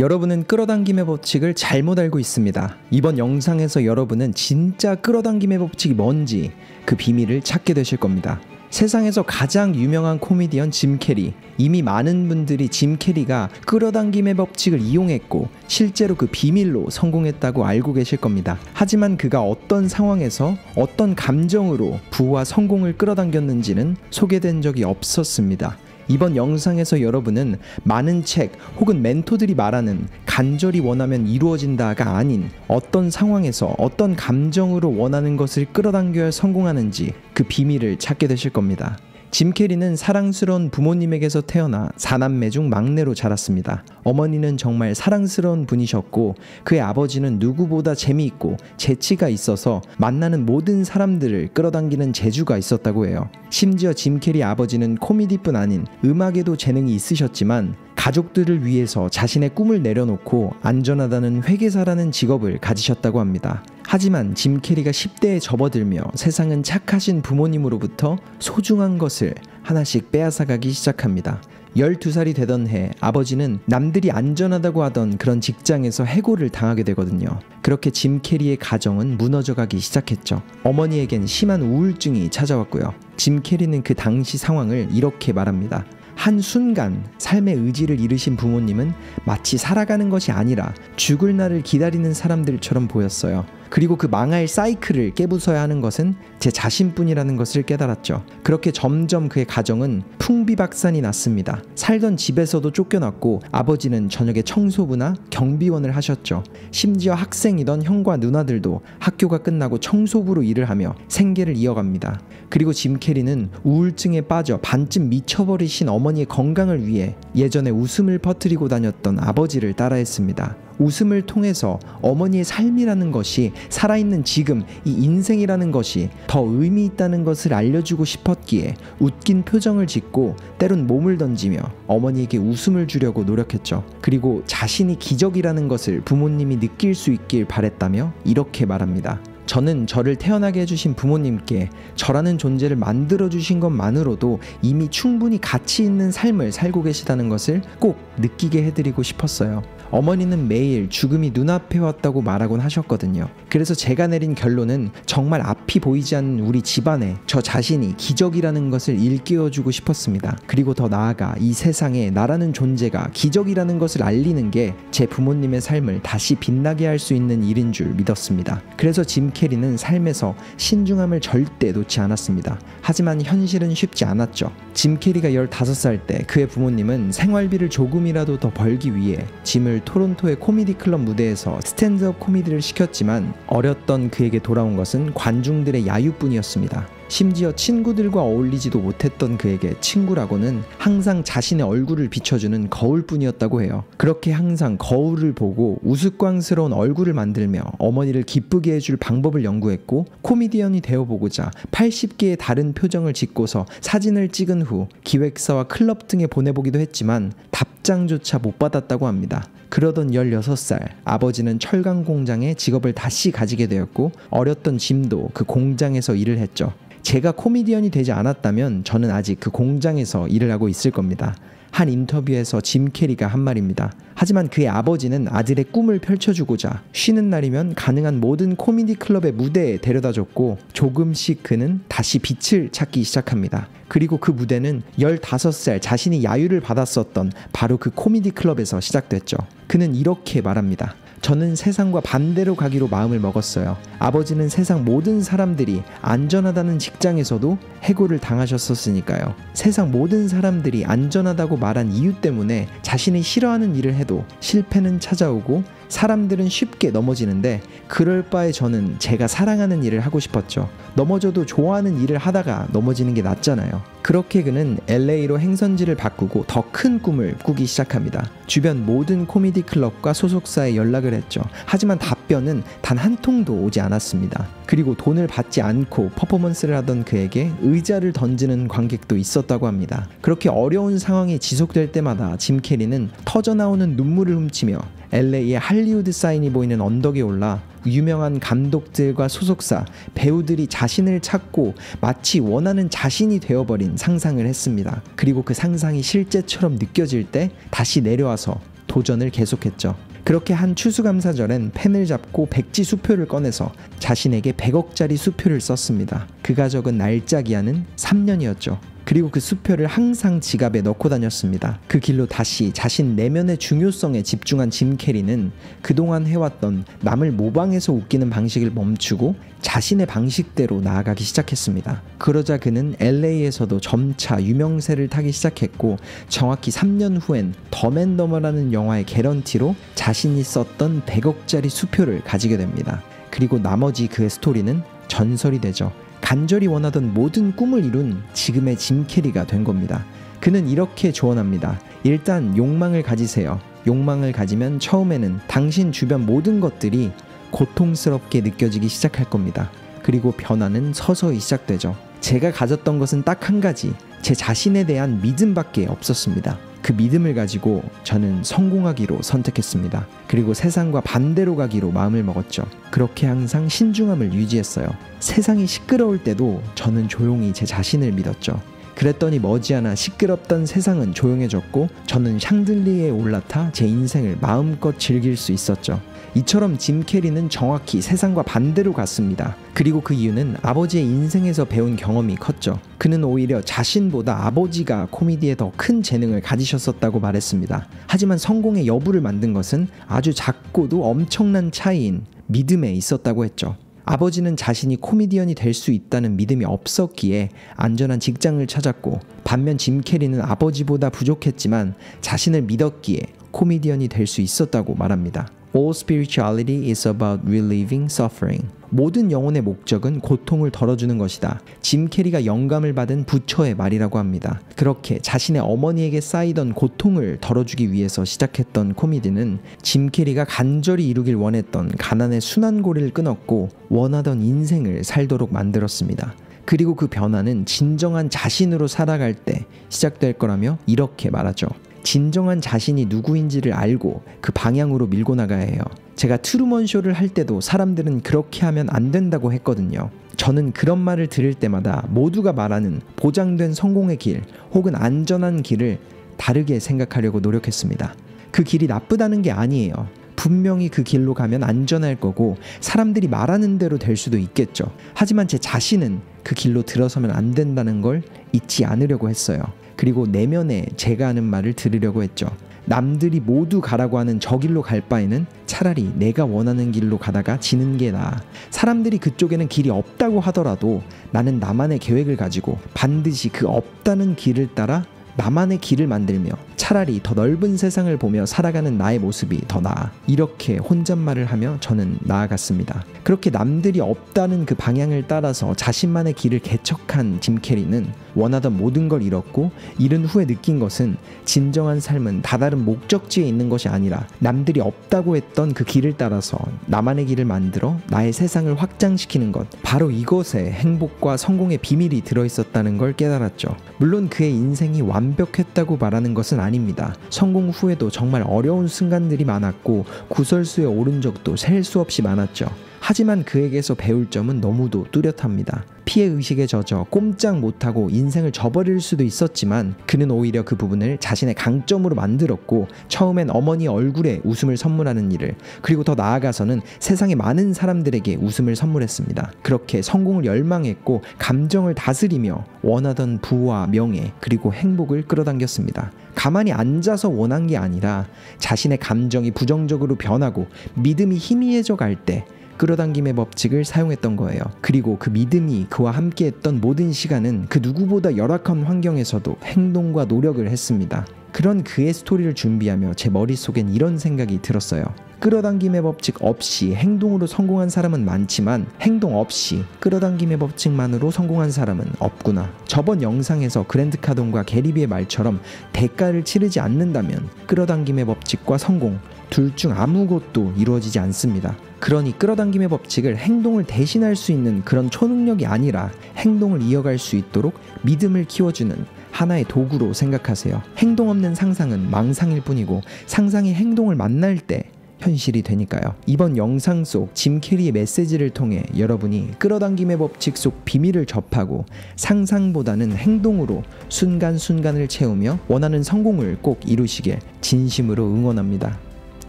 여러분은 끌어당김의 법칙을 잘못 알고 있습니다. 이번 영상에서 여러분은 진짜 끌어당김의 법칙이 뭔지 그 비밀을 찾게 되실 겁니다. 세상에서 가장 유명한 코미디언 짐 캐리. 이미 많은 분들이 짐 캐리가 끌어당김의 법칙을 이용했고 실제로 그 비밀로 성공했다고 알고 계실 겁니다. 하지만 그가 어떤 상황에서 어떤 감정으로 부와 성공을 끌어당겼는지는 소개된 적이 없었습니다. 이번 영상에서 여러분은 많은 책 혹은 멘토들이 말하는 간절히 원하면 이루어진다가 아닌 어떤 상황에서 어떤 감정으로 원하는 것을 끌어당겨야 성공하는지 그 비밀을 찾게 되실 겁니다. 짐 캐리는 사랑스러운 부모님에게서 태어나 4남매 중 막내로 자랐습니다. 어머니는 정말 사랑스러운 분이셨고 그의 아버지는 누구보다 재미있고 재치가 있어서 만나는 모든 사람들을 끌어당기는 재주가 있었다고 해요. 심지어 짐 캐리 아버지는 코미디뿐 아닌 음악에도 재능이 있으셨지만 가족들을 위해서 자신의 꿈을 내려놓고 안전하다는 회계사라는 직업을 가지셨다고 합니다. 하지만 짐 캐리가 10대에 접어들며 세상은 착하신 부모님으로부터 소중한 것을 하나씩 빼앗아가기 시작합니다. 12살이 되던 해 아버지는 남들이 안전하다고 하던 그런 직장에서 해고를 당하게 되거든요. 그렇게 짐 캐리의 가정은 무너져가기 시작했죠. 어머니에겐 심한 우울증이 찾아왔고요. 짐 캐리는 그 당시 상황을 이렇게 말합니다. 한순간 삶의 의지를 잃으신 부모님은 마치 살아가는 것이 아니라 죽을 날을 기다리는 사람들처럼 보였어요. 그리고 그 망할 사이클을 깨부숴야 하는 것은 제 자신뿐이라는 것을 깨달았죠. 그렇게 점점 그의 가정은 풍비박산이 났습니다. 살던 집에서도 쫓겨났고 아버지는 저녁에 청소부나 경비원을 하셨죠. 심지어 학생이던 형과 누나들도 학교가 끝나고 청소부로 일을 하며 생계를 이어갑니다. 그리고 짐 캐리는 우울증에 빠져 반쯤 미쳐버리신 어머니의 건강을 위해 예전에 웃음을 퍼뜨리고 다녔던 아버지를 따라했습니다. 웃음을 통해서 어머니의 삶이라는 것이 살아있는 지금 이 인생이라는 것이 더 의미 있다는 것을 알려주고 싶었기에 웃긴 표정을 짓고 때론 몸을 던지며 어머니에게 웃음을 주려고 노력했죠. 그리고 자신이 기적이라는 것을 부모님이 느낄 수 있길 바랬다며 이렇게 말합니다. 저는 저를 태어나게 해주신 부모님께 저라는 존재를 만들어주신 것만으로도 이미 충분히 가치 있는 삶을 살고 계시다는 것을 꼭 느끼게 해드리고 싶었어요. 어머니는 매일 죽음이 눈앞에 왔다고 말하곤 하셨거든요. 그래서 제가 내린 결론은 정말 앞이 보이지 않는 우리 집안에 저 자신이 기적이라는 것을 일깨워주고 싶었습니다. 그리고 더 나아가 이 세상에 나라는 존재가 기적이라는 것을 알리는 게 제 부모님의 삶을 다시 빛나게 할 수 있는 일인 줄 믿었습니다. 그래서 짐 캐리는 삶에서 신중함을 절대 놓지 않았습니다. 하지만 현실은 쉽지 않았죠. 짐 캐리가 15살 때 그의 부모님은 생활비를 조금이라도 더 벌기 위해 짐을 토론토의 코미디 클럽 무대에서 스탠드업 코미디를 시켰지만 어렸던 그에게 돌아온 것은 관중들의 야유뿐이었습니다. 심지어 친구들과 어울리지도 못했던 그에게 친구라고는 항상 자신의 얼굴을 비춰주는 거울뿐이었다고 해요. 그렇게 항상 거울을 보고 우스꽝스러운 얼굴을 만들며 어머니를 기쁘게 해줄 방법을 연구했고 코미디언이 되어보고자 80개의 다른 표정을 짓고서 사진을 찍은 후 기획사와 클럽 등에 보내보기도 했지만 답장조차 못 받았다고 합니다. 그러던 16살 아버지는 철강 공장에 직업을 다시 가지게 되었고 어렸던 짐도 그 공장에서 일을 했죠. 제가 코미디언이 되지 않았다면 저는 아직 그 공장에서 일을 하고 있을 겁니다. 한 인터뷰에서 짐 캐리가 한 말입니다. 하지만 그의 아버지는 아들의 꿈을 펼쳐주고자 쉬는 날이면 가능한 모든 코미디 클럽의 무대에 데려다줬고 조금씩 그는 다시 빛을 찾기 시작합니다. 그리고 그 무대는 15살 자신이 야유를 받았었던 바로 그 코미디 클럽에서 시작됐죠. 그는 이렇게 말합니다. 저는 세상과 반대로 가기로 마음을 먹었어요. 아버지는 세상 모든 사람들이 안전하다는 직장에서도 해고를 당하셨었으니까요. 세상 모든 사람들이 안전하다고 말한 이유 때문에 자신이 싫어하는 일을 해도 실패는 찾아오고 사람들은 쉽게 넘어지는데 그럴 바에 저는 제가 사랑하는 일을 하고 싶었죠. 넘어져도 좋아하는 일을 하다가 넘어지는 게 낫잖아요. 그렇게 그는 LA로 행선지를 바꾸고 더 큰 꿈을 꾸기 시작합니다. 주변 모든 코미디 클럽과 소속사에 연락을 했죠. 하지만 답변은 단 한 통도 오지 않았습니다. 그리고 돈을 받지 않고 퍼포먼스를 하던 그에게 의자를 던지는 관객도 있었다고 합니다. 그렇게 어려운 상황이 지속될 때마다 짐 캐리는 터져나오는 눈물을 훔치며 LA의 할리우드 사인이 보이는 언덕에 올라 유명한 감독들과 소속사, 배우들이 자신을 찾고 마치 원하는 자신이 되어버린 상상을 했습니다. 그리고 그 상상이 실제처럼 느껴질 때 다시 내려와서 도전을 계속했죠. 그렇게 한 추수감사절엔 펜을 잡고 백지 수표를 꺼내서 자신에게 100억짜리 수표를 썼습니다. 그가 적은 날짜 기한은 3년이었죠. 그리고 그 수표를 항상 지갑에 넣고 다녔습니다. 그 길로 다시 자신 내면의 중요성에 집중한 짐 캐리는 그동안 해왔던 남을 모방해서 웃기는 방식을 멈추고 자신의 방식대로 나아가기 시작했습니다. 그러자 그는 LA에서도 점차 유명세를 타기 시작했고 정확히 3년 후엔 덤앤더머라는 영화의 개런티로 자신이 썼던 100억짜리 수표를 가지게 됩니다. 그리고 나머지 그의 스토리는 전설이 되죠. 간절히 원하던 모든 꿈을 이룬 지금의 짐 캐리가 된 겁니다. 그는 이렇게 조언합니다. 일단 욕망을 가지세요. 욕망을 가지면 처음에는 당신 주변 모든 것들이 고통스럽게 느껴지기 시작할 겁니다. 그리고 변화는 서서히 시작되죠. 제가 가졌던 것은 딱 한 가지, 제 자신에 대한 믿음밖에 없었습니다. 그 믿음을 가지고 저는 성공하기로 선택했습니다. 그리고 세상과 반대로 가기로 마음을 먹었죠. 그렇게 항상 신중함을 유지했어요. 세상이 시끄러울 때도 저는 조용히 제 자신을 믿었죠. 그랬더니 머지않아 시끄럽던 세상은 조용해졌고 저는 샹들리에에 올라타 제 인생을 마음껏 즐길 수 있었죠. 이처럼 짐 캐리는 정확히 세상과 반대로 갔습니다. 그리고 그 이유는 아버지의 인생에서 배운 경험이 컸죠. 그는 오히려 자신보다 아버지가 코미디에 더 큰 재능을 가지셨었다고 말했습니다. 하지만 성공의 여부를 만든 것은 아주 작고도 엄청난 차이인 믿음에 있었다고 했죠. 아버지는 자신이 코미디언이 될 수 있다는 믿음이 없었기에 안전한 직장을 찾았고, 반면 짐 캐리는 아버지보다 부족했지만 자신을 믿었기에 코미디언이 될 수 있었다고 말합니다. All spirituality is about relieving suffering. 모든 영혼의 목적은 고통을 덜어주는 것이다. 짐 캐리가 영감을 받은 부처의 말이라고 합니다. 그렇게 자신의 어머니에게 쌓이던 고통을 덜어주기 위해서 시작했던 코미디는 짐 캐리가 간절히 이루길 원했던 가난의 순환고리를 끊었고 원하던 인생을 살도록 만들었습니다. 그리고 그 변화는 진정한 자신으로 살아갈 때 시작될 거라며 이렇게 말하죠. 진정한 자신이 누구인지를 알고 그 방향으로 밀고 나가야 해요. 제가 트루먼 쇼를 할 때도 사람들은 그렇게 하면 안 된다고 했거든요. 저는 그런 말을 들을 때마다 모두가 말하는 보장된 성공의 길 혹은 안전한 길을 다르게 생각하려고 노력했습니다. 그 길이 나쁘다는 게 아니에요. 분명히 그 길로 가면 안전할 거고 사람들이 말하는 대로 될 수도 있겠죠. 하지만 제 자신은 그 길로 들어서면 안 된다는 걸 잊지 않으려고 했어요. 그리고 내면에 제가 하는 말을 들으려고 했죠. 남들이 모두 가라고 하는 저 길로 갈 바에는 차라리 내가 원하는 길로 가다가 지는 게 나아. 사람들이 그쪽에는 길이 없다고 하더라도 나는 나만의 계획을 가지고 반드시 그 없다는 길을 따라 나만의 길을 만들며 차라리 더 넓은 세상을 보며 살아가는 나의 모습이 더 나아. 이렇게 혼잣말을 하며 저는 나아갔습니다. 그렇게 남들이 없다는 그 방향을 따라서 자신만의 길을 개척한 짐 캐리는 원하던 모든 걸 잃었고, 잃은 후에 느낀 것은 진정한 삶은 다다른 목적지에 있는 것이 아니라 남들이 없다고 했던 그 길을 따라서 나만의 길을 만들어 나의 세상을 확장시키는 것, 바로 이것에 행복과 성공의 비밀이 들어있었다는 걸 깨달았죠. 물론 그의 인생이 완벽했다고 말하는 것은 아닙니다. 성공 후에도 정말 어려운 순간들이 많았고 구설수에 오른 적도 셀 수 없이 많았죠. 하지만 그에게서 배울 점은 너무도 뚜렷합니다. 피해의식에 젖어 꼼짝 못하고 인생을 저버릴 수도 있었지만 그는 오히려 그 부분을 자신의 강점으로 만들었고, 처음엔 어머니 얼굴에 웃음을 선물하는 일을, 그리고 더 나아가서는 세상의 많은 사람들에게 웃음을 선물했습니다. 그렇게 성공을 열망했고 감정을 다스리며 원하던 부와 명예 그리고 행복을 끌어당겼습니다. 가만히 앉아서 원한 게 아니라 자신의 감정이 부정적으로 변하고 믿음이 희미해져 갈 때 끌어당김의 법칙을 사용했던 거예요. 그리고 그 믿음이 그와 함께했던 모든 시간은 그 누구보다 열악한 환경에서도 행동과 노력을 했습니다. 그런 그의 스토리를 준비하며 제 머릿속엔 이런 생각이 들었어요. 끌어당김의 법칙 없이 행동으로 성공한 사람은 많지만 행동 없이 끌어당김의 법칙만으로 성공한 사람은 없구나. 저번 영상에서 그랜트 카돈과 게리비의 말처럼 대가를 치르지 않는다면 끌어당김의 법칙과 성공 둘 중 아무것도 이루어지지 않습니다. 그러니 끌어당김의 법칙을 행동을 대신할 수 있는 그런 초능력이 아니라 행동을 이어갈 수 있도록 믿음을 키워주는 하나의 도구로 생각하세요. 행동 없는 상상은 망상일 뿐이고 상상이 행동을 만날 때 현실이 되니까요. 이번 영상 속 짐 캐리의 메시지를 통해 여러분이 끌어당김의 법칙 속 비밀을 접하고 상상보다는 행동으로 순간순간을 채우며 원하는 성공을 꼭 이루시길 진심으로 응원합니다.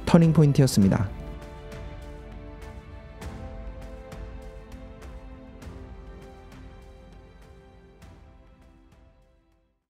터닝포인트였습니다.